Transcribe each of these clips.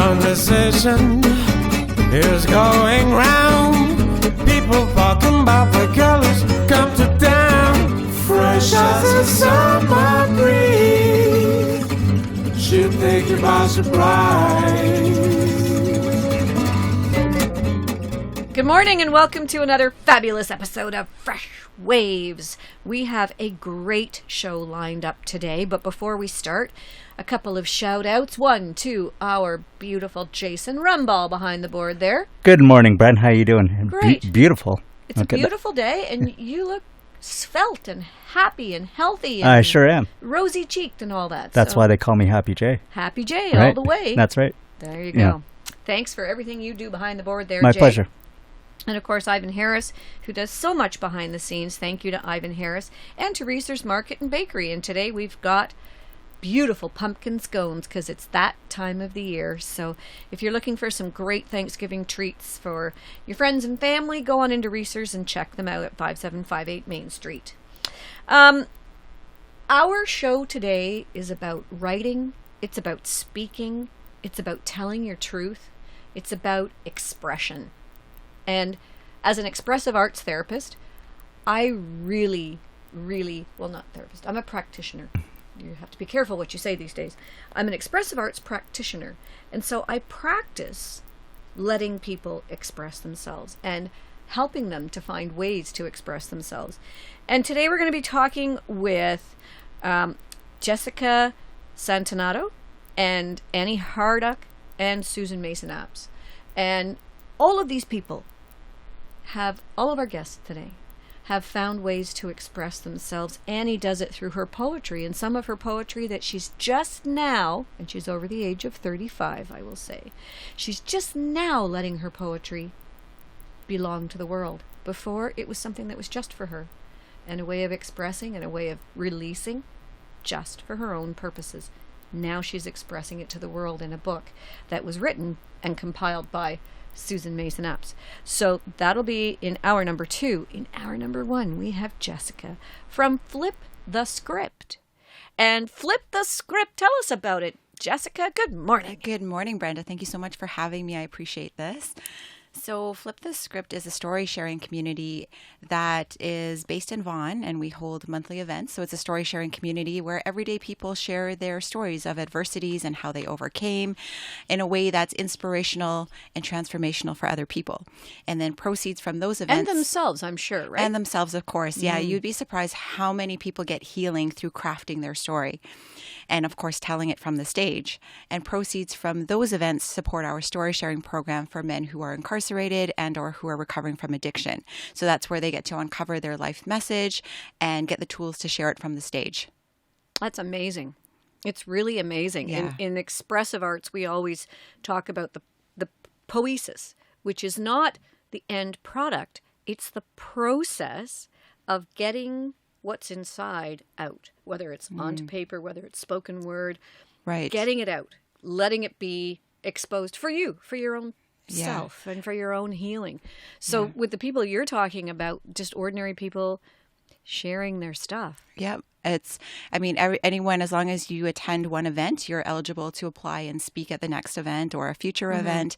Conversation is going round. People talking about the colors come to town. Fresh as a summer breeze, she'll take you by surprise. Good morning and welcome to another fabulous episode of Fresh Waves. We have a great show lined up today, but before we start, a couple of shout outs. One to our beautiful Jason Rumball behind the board there. Good morning, Bren. How you doing? Great. Beautiful. It's a beautiful day and you look svelte and happy and healthy. And I sure am. Rosy cheeked and all that. That's why they call me Happy J. Happy J right? all the way. That's right. There you go. Yeah. Thanks for everything you do behind the board there, My Jay. pleasure. And of course, Ivan Harris, who does so much behind the scenes. Thank you to Ivan Harris and to Reeser's Market and Bakery. And today we've got beautiful pumpkin scones because it's that time of the year. So if you're looking for some great Thanksgiving treats for your friends and family, go on into Reeser's and check them out at 5758 Main Street. Our show today is about writing. It's about speaking. It's about telling your truth. It's about expression. And as an expressive arts therapist, I really, well, not therapist, I'm a practitioner. You have to be careful what you say these days. I'm an expressive arts practitioner. And so I practice letting people express themselves and helping them to find ways to express themselves. And today we're going to be talking with Jessica Santonato and Annie Harduck and Susan Mason-Apps. And all of these people all of our guests today have found ways to express themselves. Annie does it through her poetry, and some of her poetry that she's just now, and she's over the age of 35, I will say, she's just now letting her poetry belong to the world. Before, it was something that was just for her, and a way of expressing and a way of releasing just for her own purposes. Now she's expressing it to the world in a book that was written and compiled by Susan Mason-Apps. So that'll be in hour number 2. In hour number 1, we have Jessica from Flip the Script. And Flip the Script, tell us about it. Jessica, good morning. Good morning, Brenda. Thank you so much for having me. I appreciate this. So Flip the Script is a story sharing community that is based in Vaughan, and we hold monthly events. So it's a story sharing community where everyday people share their stories of adversities and how they overcame in a way that's inspirational and transformational for other people. And then proceeds from those events. And themselves, I'm sure, right? And themselves, of course. Yeah, you'd be surprised how many people get healing through crafting their story. And of course, telling it from the stage. And proceeds from those events support our story sharing program for men who are incarcerated and or who are recovering from addiction. So that's where they get to uncover their life message and get the tools to share it from the stage. That's amazing. It's really amazing. Yeah. In expressive arts, we always talk about the poesis, which is not the end product. It's the process of getting what's inside out, whether it's onto paper, whether it's spoken word, right? Getting it out, letting it be exposed for you, for your own self and for your own healing. So with the people you're talking about, just ordinary people sharing their stuff. Yep. Anyone, as long as you attend one event, you're eligible to apply and speak at the next event or a future event.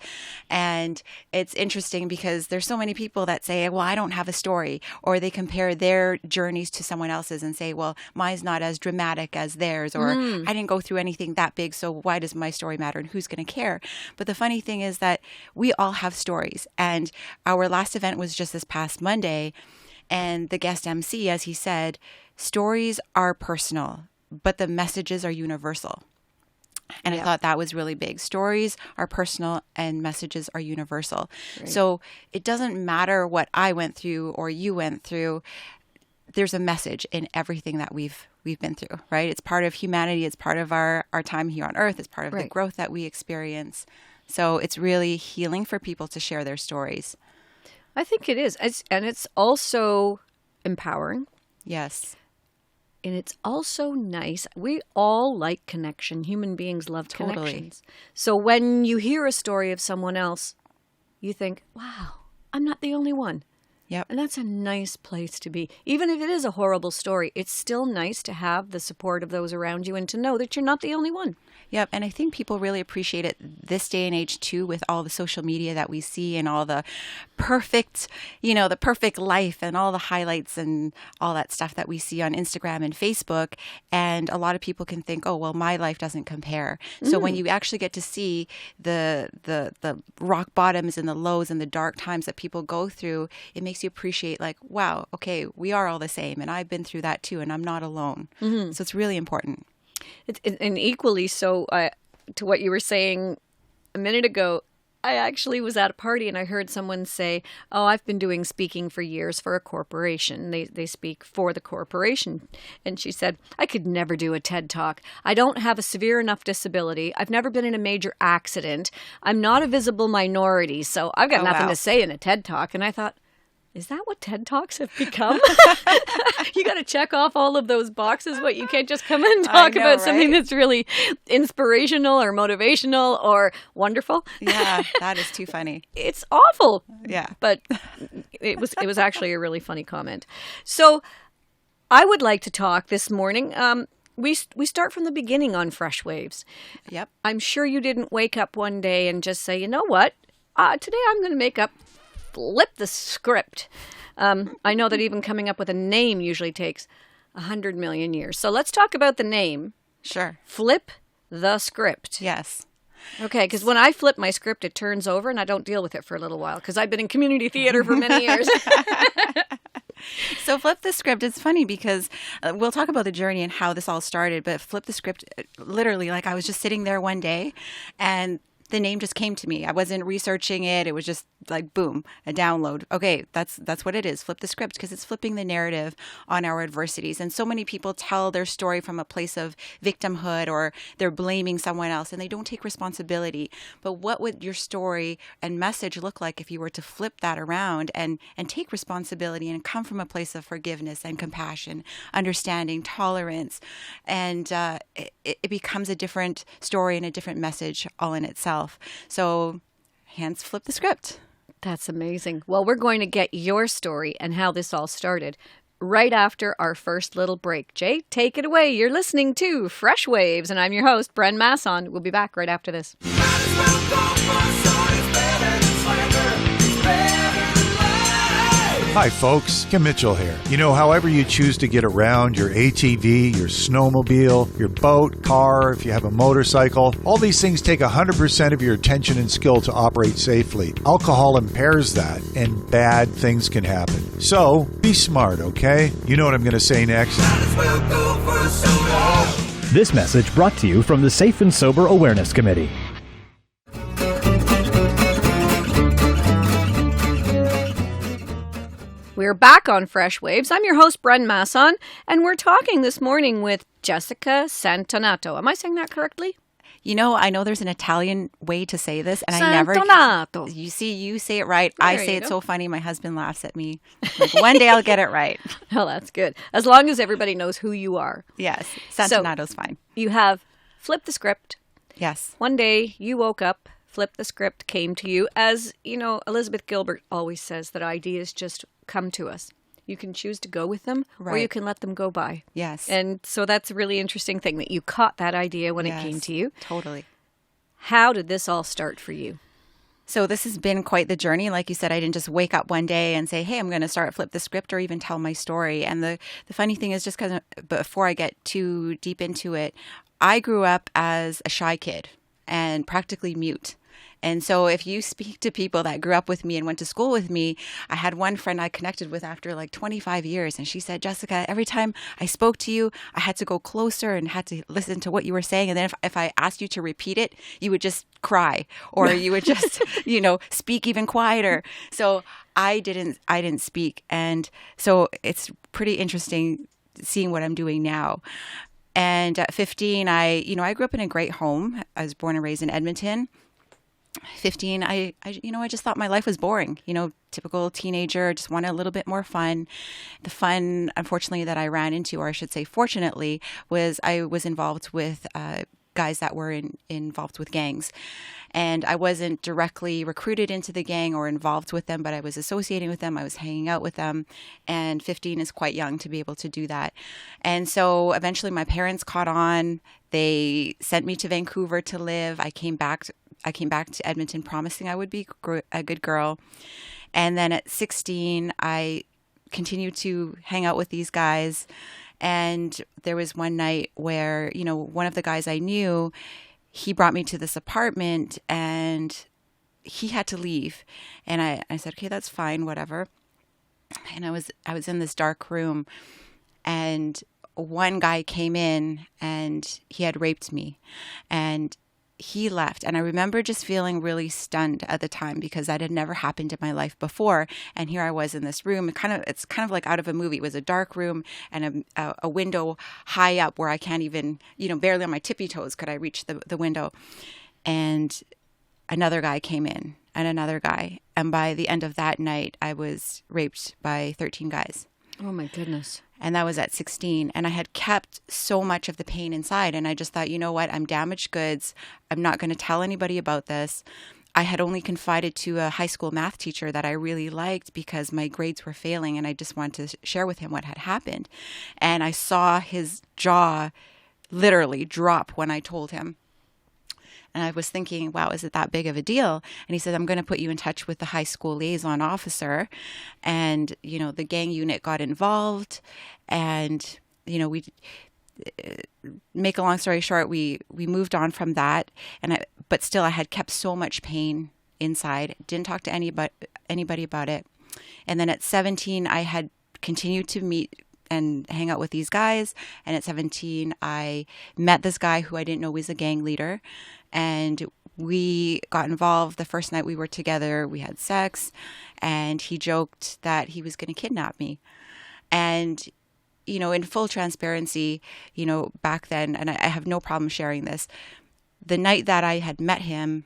And it's interesting because there's so many people that say, well, I don't have a story, or they compare their journeys to someone else's and say, well, mine's not as dramatic as theirs, or I didn't go through anything that big, so why does my story matter and who's going to care? But the funny thing is that we all have stories. And our last event was just this past Monday. And the guest MC, as he said, stories are personal, but the messages are universal. And I thought that was really big. Stories are personal and messages are universal. Right. So it doesn't matter what I went through or you went through. There's a message in everything that we've been through, right? It's part of humanity. It's part of our time here on earth. It's part of the growth that we experience. So it's really healing for people to share their stories. I think it is. And it's also empowering. Yes. And it's also nice. We all like connection. Human beings love connections. So when you hear a story of someone else, you think, wow, I'm not the only one. Yep. And that's a nice place to be. Even if it is a horrible story, it's still nice to have the support of those around you and to know that you're not the only one. Yep. And I think people really appreciate it this day and age too, with all the social media that we see and all the perfect, the perfect life and all the highlights and all that stuff that we see on Instagram and Facebook. And a lot of people can think, oh, well, my life doesn't compare. So when you actually get to see the rock bottoms and the lows and the dark times that people go through, it makes you appreciate, like, wow, okay, we are all the same. And I've been through that too. And I'm not alone. So it's really important. And equally so, to what you were saying a minute ago, I actually was at a party and I heard someone say, oh, I've been doing speaking for years for a corporation. They speak for the corporation. And she said, I could never do a TED Talk. I don't have a severe enough disability. I've never been in a major accident. I'm not a visible minority, so I've got nothing to say in a TED Talk. And I thought, is that what TED Talks have become? You got to check off all of those boxes, but you can't just come in and talk about something that's really inspirational or motivational or wonderful. Yeah, that is too funny. It's awful. Yeah. But it was actually a really funny comment. So I would like to talk this morning. We start from the beginning on Fresh Waves. Yep. I'm sure you didn't wake up one day and just say, you know what? Today I'm going to flip the script. I know that even coming up with a name usually takes 100 million years. So let's talk about the name. Sure. Flip the script. Yes. Okay, because when I flip my script, it turns over and I don't deal with it for a little while because I've been in community theater for many years. So flip the script. It's funny because we'll talk about the journey and how this all started, but flip the script, literally, like I was just sitting there one day and the name just came to me. I wasn't researching it. It was just like, boom, a download. Okay, that's what it is. Flip the script, because it's flipping the narrative on our adversities. And so many people tell their story from a place of victimhood, or they're blaming someone else and they don't take responsibility. But what would your story and message look like if you were to flip that around and take responsibility and come from a place of forgiveness and compassion, understanding, tolerance, and it becomes a different story and a different message all in itself. So hence flip the script. That's amazing. Well, we're going to get your story and how this all started right after our first little break. Jay, take it away. You're listening to Fresh Waves, and I'm your host, Bren Masson. We'll be back right after this. Hi folks, Kim Mitchell here. However you choose to get around, your ATV, your snowmobile, your boat, car, if you have a motorcycle, all these things take 100% of your attention and skill to operate safely. Alcohol impairs that, and bad things can happen. So, be smart, okay? You know what I'm going to say next. This message brought to you from the Safe and Sober Awareness Committee. We're back on Fresh Waves. I'm your host, Bren Masson, and we're talking this morning with Jessica Santonato. Am I saying that correctly? I know there's an Italian way to say this, and Santonato. You say it right. There I say you it go. so funny. My husband laughs at me. Like, one day I'll get it right. Oh, that's good. As long as everybody knows who you are. Yes, Santonato's fine. You have flipped the script. Yes. One day you woke up, flipped the script, came to you. As Elizabeth Gilbert always says that ideas just come to us. You can choose to go with them, or Right. you can let them go by. Yes. And so that's a really interesting thing, that you caught that idea when it came Yes, to you. Totally. How did this all start for you? So this has been quite the journey. Like you said, I didn't just wake up one day and say, hey, I'm going to start flip the script or even tell my story. And the funny thing is, just because before I get too deep into it, I grew up as a shy kid and practically mute. And so if you speak to people that grew up with me and went to school with me, I had one friend I connected with after like 25 years. And she said, Jessica, every time I spoke to you, I had to go closer and had to listen to what you were saying. And then if I asked you to repeat it, you would just cry, or you would just, speak even quieter. So I didn't speak. And so it's pretty interesting seeing what I'm doing now. And at 15, I grew up in a great home. I was born and raised in Edmonton. 15, I just thought my life was boring. Typical teenager, just wanted a little bit more fun. The fun, unfortunately, that I ran into, or I should say fortunately, was I was involved with guys that were involved with gangs. And I wasn't directly recruited into the gang or involved with them, but I was associating with them. I was hanging out with them. And 15 is quite young to be able to do that. And so eventually my parents caught on. They sent me to Vancouver to live. I came back to Edmonton promising I would be a good girl. And then at 16, I continued to hang out with these guys. And there was one night where, one of the guys I knew, he brought me to this apartment and he had to leave. And I said, okay, that's fine, whatever. And I was in this dark room and one guy came in and he had raped me and he left. And I remember just feeling really stunned at the time because that had never happened in my life before. And here I was in this room. It's kind of like out of a movie. It was a dark room and a window high up where I can't even, barely on my tippy toes could I reach the window. And another guy came in and another guy. And by the end of that night, I was raped by 13 guys. Oh my goodness. And that was at 16. And I had kept so much of the pain inside. And I just thought, you know what? I'm damaged goods. I'm not going to tell anybody about this. I had only confided to a high school math teacher that I really liked because my grades were failing. And I just wanted to share with him what had happened. And I saw his jaw literally drop when I told him. And I was thinking, wow, is it that big of a deal? And he said, I'm going to put you in touch with the high school liaison officer. And, the gang unit got involved. And, we make a long story short, we moved on from that. But still, I had kept so much pain inside. Didn't talk to anybody about it. And then at 17, I had continued to meet and hang out with these guys. And at 17, I met this guy who I didn't know was a gang leader. And we got involved. The first night we were together, we had sex. And he joked that he was going to kidnap me. And, in full transparency, back then, and I have no problem sharing this, the night that I had met him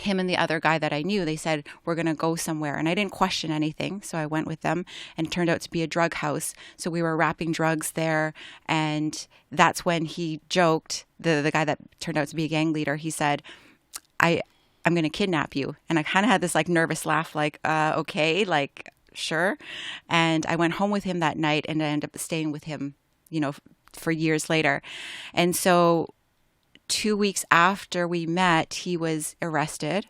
and the other guy that I knew, they said, we're going to go somewhere. And I didn't question anything. So I went with them and it turned out to be a drug house. So we were wrapping drugs there. And that's when he joked, the guy that turned out to be a gang leader, he said, I'm going to kidnap you. And I kind of had this nervous laugh, okay, sure. And I went home with him that night and I ended up staying with him, for years later. And so 2 weeks after we met, he was arrested.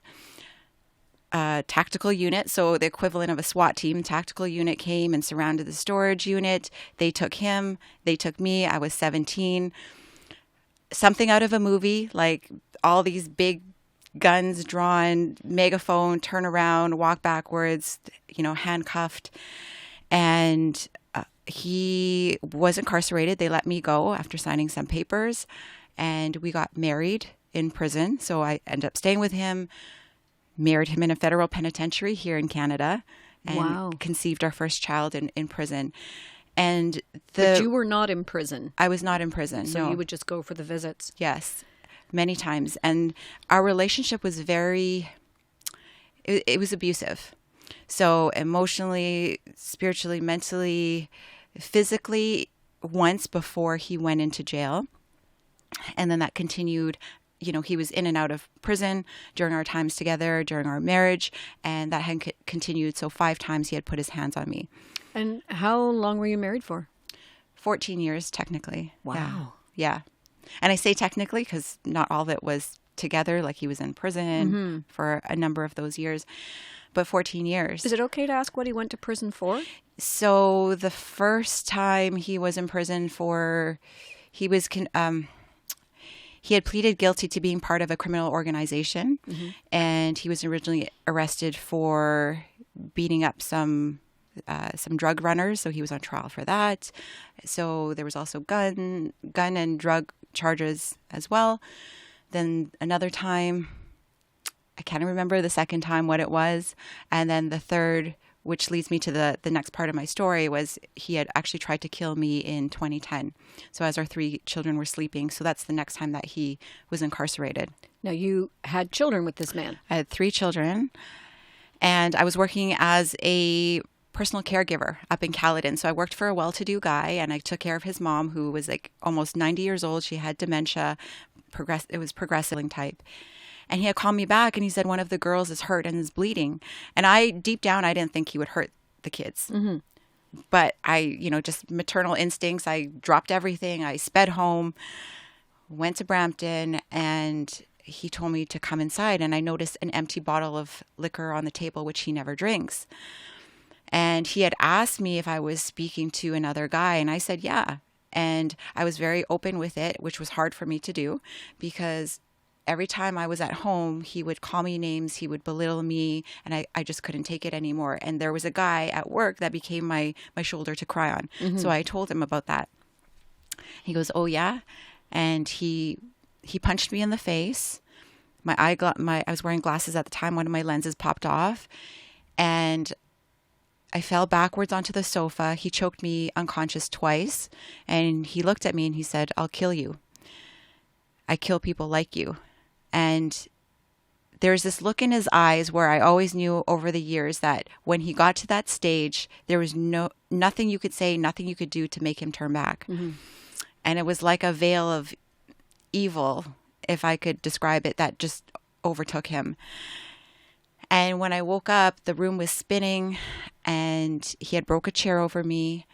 Tactical unit, so the equivalent of a SWAT team, tactical unit came and surrounded the storage unit. They took him, they took me. I was 17. Something out of a movie, like all these big guns drawn, megaphone, turn around, walk backwards, handcuffed. And he was incarcerated. They let me go after signing some papers. And we got married in prison. So I ended up staying with him, married him in a federal penitentiary here in Canada, and conceived our first child in prison. And But you were not in prison. I was not in prison. So no. you would just go for the visits. Yes, many times. And our relationship was it was abusive. So emotionally, spiritually, mentally, physically, once before he went into jail. And then that continued, he was in and out of prison during our times together, during our marriage, and that had continued. So 5 times he had put his hands on me. And how long were you married for? 14 years, technically. Wow. Yeah. And I say technically because not all of it was together, like he was in prison for a number of those years, but 14 years. Is it okay to ask what he went to prison for? So the first time he was in prison for, he had pleaded guilty to being part of a criminal organization, and he was originally arrested for beating up some drug runners. So he was on trial for that. So there was also gun and drug charges as well. Then another time, I can't remember the second time what it was, and then the third, which leads me to the next part of my story, was he had actually tried to kill me in 2010. So as our 3 children were sleeping. So that's the next time that he was incarcerated. Now, you had children with this man. I had 3 children, and I was working as a personal caregiver up in Caledon. So I worked for a well-to-do guy, and I took care of his mom, who was like almost 90 years old. She had dementia, it was progressive type. And he had called me back and he said one of the girls is hurt and is bleeding. And I, deep down, I didn't think he would hurt the kids. Mm-hmm. But I, just maternal instincts, I dropped everything. I sped home, went to Brampton, and he told me to come inside. And I noticed an empty bottle of liquor on the table, which he never drinks. And he had asked me if I was speaking to another guy, and I said, yeah. And I was very open with it, which was hard for me to do because every time I was at home, he would call me names, he would belittle me, and I just couldn't take it anymore. And there was a guy at work that became my shoulder to cry on. Mm-hmm. So I told him about that. He goes, oh, yeah? And he punched me in the face. I was wearing glasses at the time. One of my lenses popped off, and I fell backwards onto the sofa. He choked me unconscious twice, and he looked at me and he said, I'll kill you. I kill people like you. And there's this look in his eyes where I always knew over the years that when he got to that stage, there was nothing you could say, nothing you could do to make him turn back. Mm-hmm. And it was like a veil of evil, if I could describe it, that just overtook him. And when I woke up, the room was spinning and he had broke a chair over me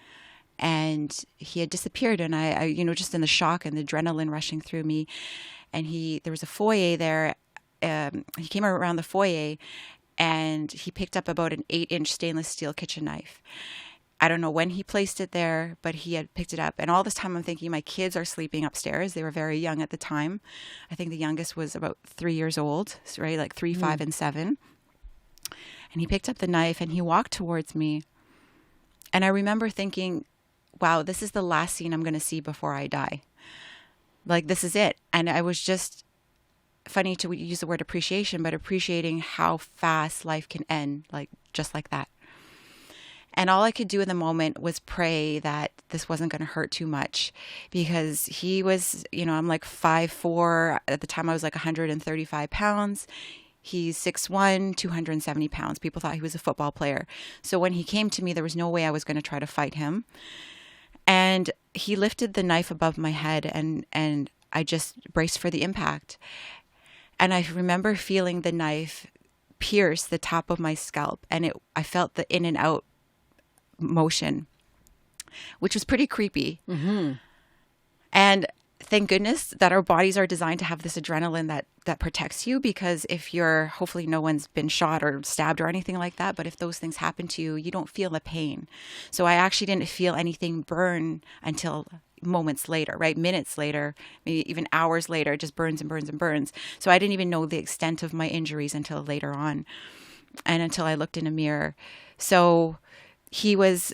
and he had disappeared. And I just in the shock and the adrenaline rushing through me. And there was a foyer there. He came around the foyer and he picked up about an 8-inch stainless steel kitchen knife. I don't know when he placed it there, but he had picked it up. And all this time I'm thinking my kids are sleeping upstairs. They were very young at the time. I think the youngest was about 3 years old, right? Like 3, 5, and 7. And he picked up the knife and he walked towards me. And I remember thinking, wow, this is the last scene I'm going to see before I die. Like, this is it. And I was just, funny to use the word appreciation, but appreciating how fast life can end, like just like that. And all I could do in the moment was pray that this wasn't going to hurt too much, because he was, I'm like 5'4". At the time I was like 135 pounds. He's 6'1", 270 pounds. People thought he was a football player. So when he came to me, there was no way I was going to try to fight him. And he lifted the knife above my head and I just braced for the impact. And I remember feeling the knife pierce the top of my scalp, and I felt the in and out motion, which was pretty creepy. Mm-hmm. And thank goodness that our bodies are designed to have this adrenaline that protects you, because if hopefully no one's been shot or stabbed or anything like that, but if those things happen to you, you don't feel the pain. So I actually didn't feel anything burn until moments later, right? Minutes later, maybe even hours later, it just burns and burns and burns. So I didn't even know the extent of my injuries until later on, and until I looked in a mirror. So he was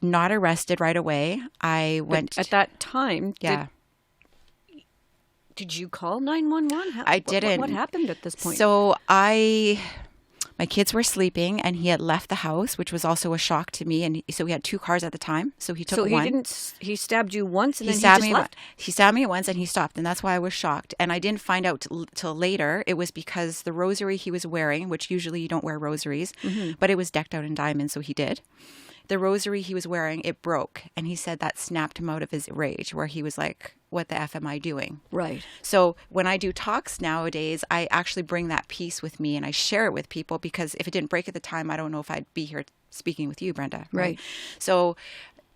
not arrested right away. I went... But at that time, yeah. Did you call 911? I didn't. What happened at this point? So my kids were sleeping and he had left the house, which was also a shock to me. And so we had 2 cars at the time. So he took one. He stabbed you once and then he stabbed just me. left? He stabbed me once and he stopped. And that's why I was shocked. And I didn't find out till later. It was because the rosary he was wearing, which usually you don't wear rosaries, mm-hmm. but it was decked out in diamonds. So he did. The rosary he was wearing, it broke. And he said that snapped him out of his rage, where he was like, what the F am I doing? Right. So when I do talks nowadays, I actually bring that piece with me and I share it with people, because if it didn't break at the time, I don't know if I'd be here speaking with you, Brenda. Right. So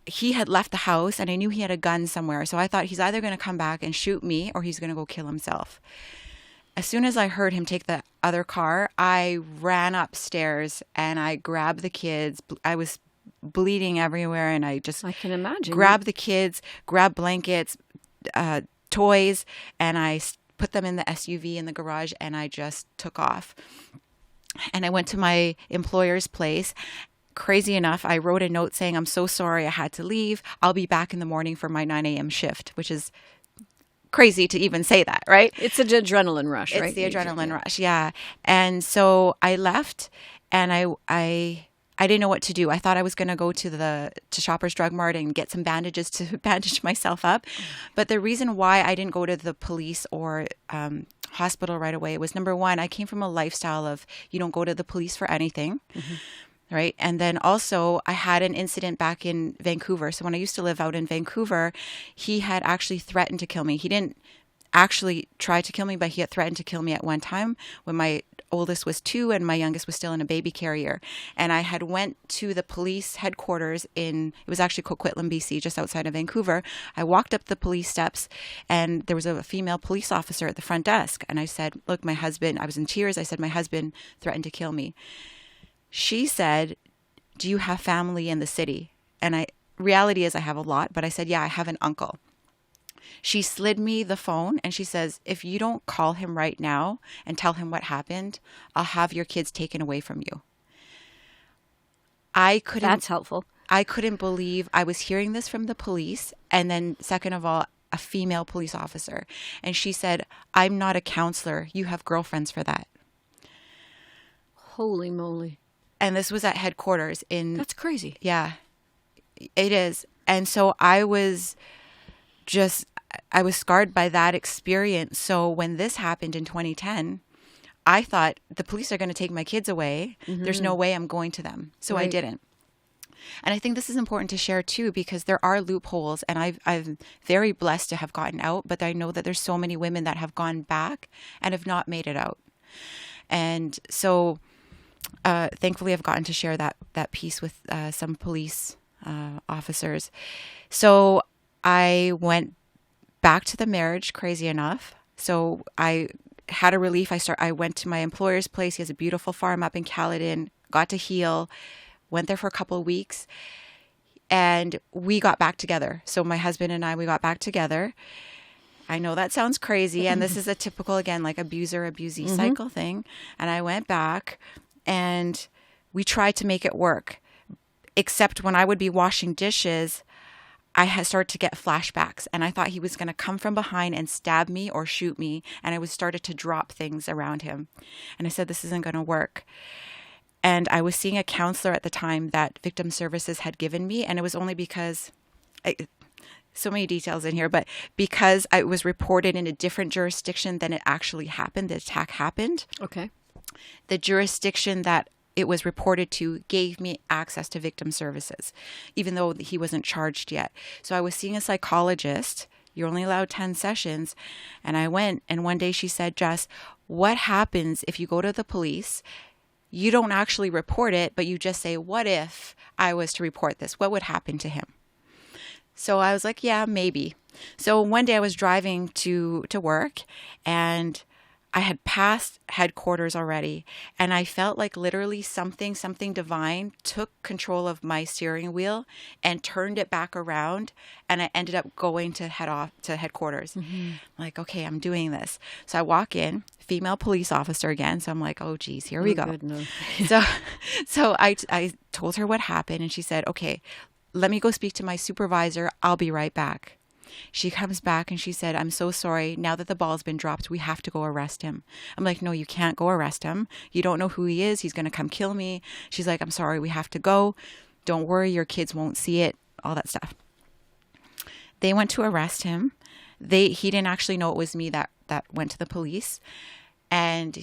he had left the house and I knew he had a gun somewhere. So I thought he's either going to come back and shoot me or he's going to go kill himself. As soon as I heard him take the other car, I ran upstairs and I grabbed the kids. I was bleeding everywhere and I can imagine. Grabbed the kids, grabbed blankets, toys, and I put them in the SUV in the garage and I just took off. And I went to my employer's place. Crazy enough, I wrote a note saying, I'm so sorry I had to leave. I'll be back in the morning for my 9 a.m. shift, which is crazy to even say that, right? It's an adrenaline rush, right? It's the adrenaline rush, yeah. And so I left and I didn't know what to do. I thought I was going to go to Shoppers Drug Mart and get some bandages to bandage myself up. But the reason why I didn't go to the police or hospital right away was, number one, I came from a lifestyle of you don't go to the police for anything. Mm-hmm. right? And then also I had an incident back in Vancouver. So when I used to live out in Vancouver, he had actually threatened to kill me. He didn't actually try to kill me, but he had threatened to kill me at one time when my oldest was 2 and my youngest was still in a baby carrier. And I had went to the police headquarters it was actually Coquitlam, BC, just outside of Vancouver. I walked up the police steps and there was a female police officer at the front desk. And I said, look, my husband, I was in tears. I said, my husband threatened to kill me. She said, do you have family in the city? And reality is I have a lot, but I said, yeah, I have an uncle. She slid me the phone and she says, if you don't call him right now and tell him what happened, I'll have your kids taken away from you. That's helpful. I couldn't believe I was hearing this from the police. And then second of all, a female police officer. And she said, I'm not a counselor. You have girlfriends for that. Holy moly. And this was at headquarters That's crazy. Yeah, it is. And so I was scarred by that experience. So when this happened in 2010, I thought the police are going to take my kids away. Mm-hmm. There's no way I'm going to them. So I didn't. And I think this is important to share too, because there are loopholes and I'm very blessed to have gotten out, but I know that there's so many women that have gone back and have not made it out. And so thankfully I've gotten to share that piece with some police officers. So I went back to the marriage, crazy enough. So I had a relief. I went to my employer's place. He has a beautiful farm up in Caledon, got to heal, went there for a couple of weeks, and we got back together. So my husband and we got back together. I know that sounds crazy. And this is a typical, again, like abuser-abusee cycle thing. And I went back and we tried to make it work. Except when I would be washing dishes, I had started to get flashbacks and I thought he was going to come from behind and stab me or shoot me. And I was started to drop things around him. And I said, this isn't going to work. And I was seeing a counselor at the time that Victim Services had given me. And it was only because, so many details in here, but because I was reported in a different jurisdiction than it actually happened, the attack happened. Okay. The jurisdiction that it was reported to gave me access to Victim Services, even though he wasn't charged yet. So I was seeing a psychologist. You're only allowed 10 sessions. And I went, and one day she said, Jess, what happens if you go to the police, you don't actually report it, but you just say, what if I was to report this? What would happen to him? So I was like, yeah, maybe. So one day I was driving to work and I had passed headquarters already, and I felt like literally something divine took control of my steering wheel and turned it back around, and I ended up going to headquarters. Mm-hmm. Like, okay, I'm doing this. So I walk in, female police officer again. So I'm like, oh geez, here we go. Goodness. So I told her what happened, and she said, okay, let me go speak to my supervisor. I'll be right back. She comes back and she said, I'm so sorry. Now that the ball's been dropped, we have to go arrest him. I'm like, no, you can't go arrest him. You don't know who he is. He's going to come kill me. She's like, I'm sorry. We have to go. Don't worry. Your kids won't see it. All that stuff. They went to arrest him. He didn't actually know it was me that went to the police. And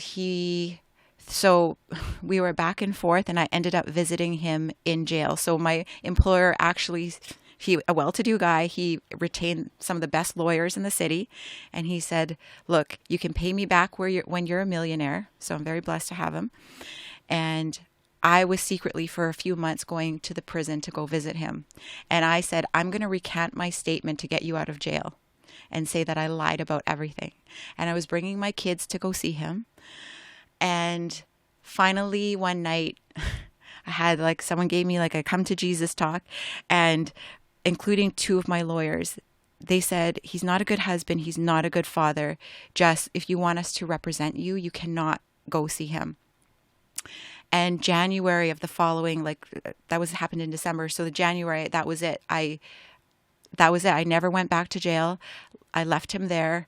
so we were back and forth and I ended up visiting him in jail. So my employer actually, a well-to-do guy, he retained some of the best lawyers in the city. And he said, look, you can pay me back when you're a millionaire. So I'm very blessed to have him. And I was secretly for a few months going to the prison to go visit him. And I said, I'm going to recant my statement to get you out of jail and say that I lied about everything. And I was bringing my kids to go see him. And finally one night I had someone gave me a come to Jesus talk, and including 2 of my lawyers, they said, he's not a good husband. He's not a good father. Just if you want us to represent you, you cannot go see him. And January of the following, happened in December. So the January, that was it. I never went back to jail. I left him there,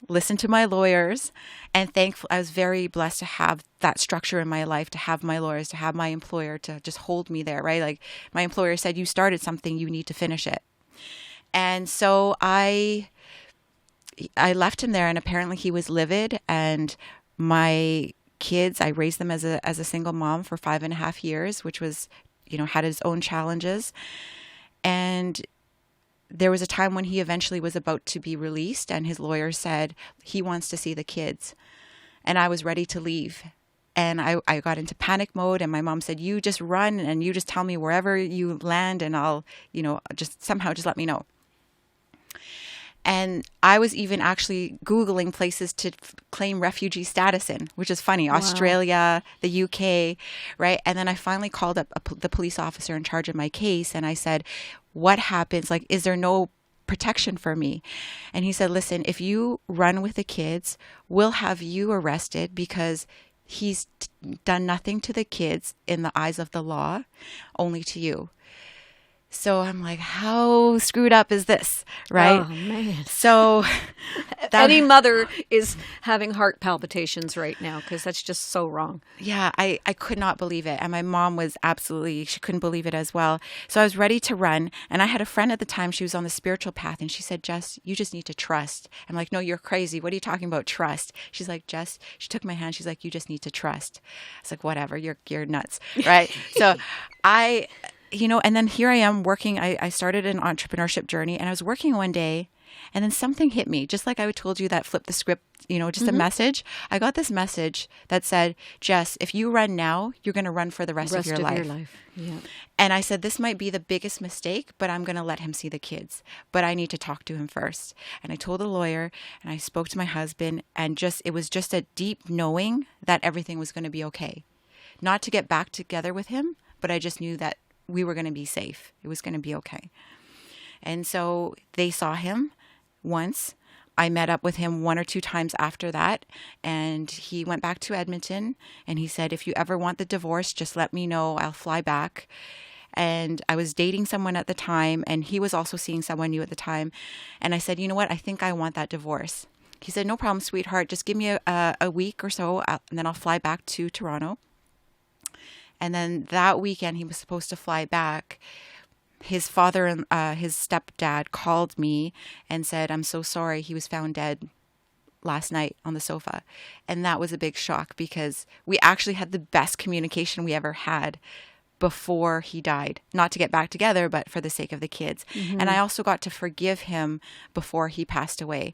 listened to my lawyers, and thankful. I was very blessed to have that structure in my life, to have my lawyers, to have my employer to just hold me there, right? Like my employer said, you started something, you need to finish it. And so I left him there, and apparently he was livid, and my kids. I raised them as a single mom for 5.5 years, which was, had its own challenges. And there was a time when he eventually was about to be released, and his lawyer said he wants to see the kids. And I was ready to leave. And I got into panic mode, and my mom said, you just run and you just tell me wherever you land, and I'll, just let me know. And I was even actually Googling places to claim refugee status in, which is funny. Wow. Australia, the UK, right? And then I finally called up the police officer in charge of my case, and I said, what happens? Like, is there no protection for me? And he said, listen, if you run with the kids, we'll have you arrested because he's done nothing to the kids in the eyes of the law, only to you. So I'm like, how screwed up is this, right? Oh, man. So any mother is having heart palpitations right now because that's just so wrong. Yeah, I could not believe it. And my mom was she couldn't believe it as well. So I was ready to run. And I had a friend at the time, she was on the spiritual path. And she said, Jess, you just need to trust. I'm like, no, you're crazy. What are you talking about, trust? She's like, Jess, she took my hand. She's like, you just need to trust. I was like, whatever, you're nuts, right? So and then here I am working. I started an entrepreneurship journey, and I was working one day, and then something hit me, just like I told you that flip the script, just a message. I got this message that said, Jess, if you run now, you're going to run for the rest of your life. Yeah. And I said, this might be the biggest mistake, but I'm going to let him see the kids. But I need to talk to him first. And I told the lawyer, and I spoke to my husband, and it was just a deep knowing that everything was going to be okay. Not to get back together with him, but I just knew that we were going to be safe. It was going to be okay. And so they saw him once. I met up with him 1 or 2 times after that. And he went back to Edmonton. And he said, if you ever want the divorce, just let me know. I'll fly back. And I was dating someone at the time. And he was also seeing someone new at the time. And I said, you know what? I think I want that divorce. He said, no problem, sweetheart. Just give me a week or so. And then I'll fly back to Toronto. And then that weekend, he was supposed to fly back. His father and his stepdad called me and said, I'm so sorry. He was found dead last night on the sofa. And that was a big shock because we actually had the best communication we ever had before he died. Not to get back together, but for the sake of the kids. Mm-hmm. And I also got to forgive him before he passed away.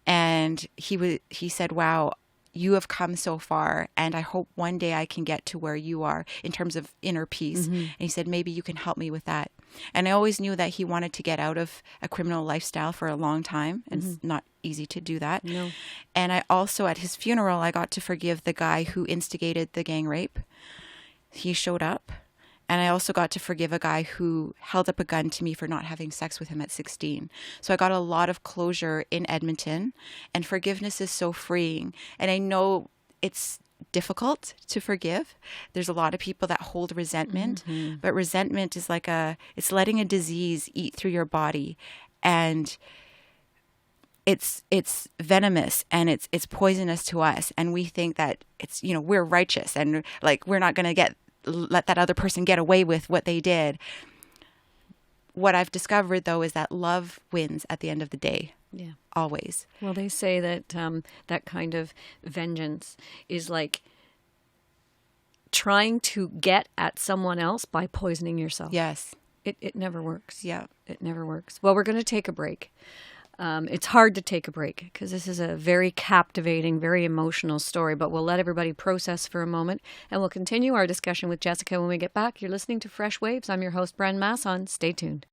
And he said, wow, you have come so far, and I hope one day I can get to where you are in terms of inner peace. Mm-hmm. And he said, maybe you can help me with that. And I always knew that he wanted to get out of a criminal lifestyle for a long time. And it's not easy to do that. No. And I also, at his funeral, I got to forgive the guy who instigated the gang rape. He showed up. And I also got to forgive a guy who held up a gun to me for not having sex with him at 16. So I got a lot of closure in Edmonton, and forgiveness is so freeing. And I know it's difficult to forgive. There's a lot of people that hold resentment, but resentment is it's letting a disease eat through your body, and it's venomous and it's poisonous to us. And we think that we're righteous and like we're not going to let that other person get away with what they did. What I've discovered, though, is that love wins at the end of the day. Yeah. Always. Well, they say that that kind of vengeance is like trying to get at someone else by poisoning yourself. Yes. It never works. Yeah. It never works. Well, we're going to take a break. It's hard to take a break because this is a very captivating, very emotional story, but we'll let everybody process for a moment, and we'll continue our discussion with Jessica when we get back. You're listening to Fresh Waves. I'm your host, Bren Masson. Stay tuned.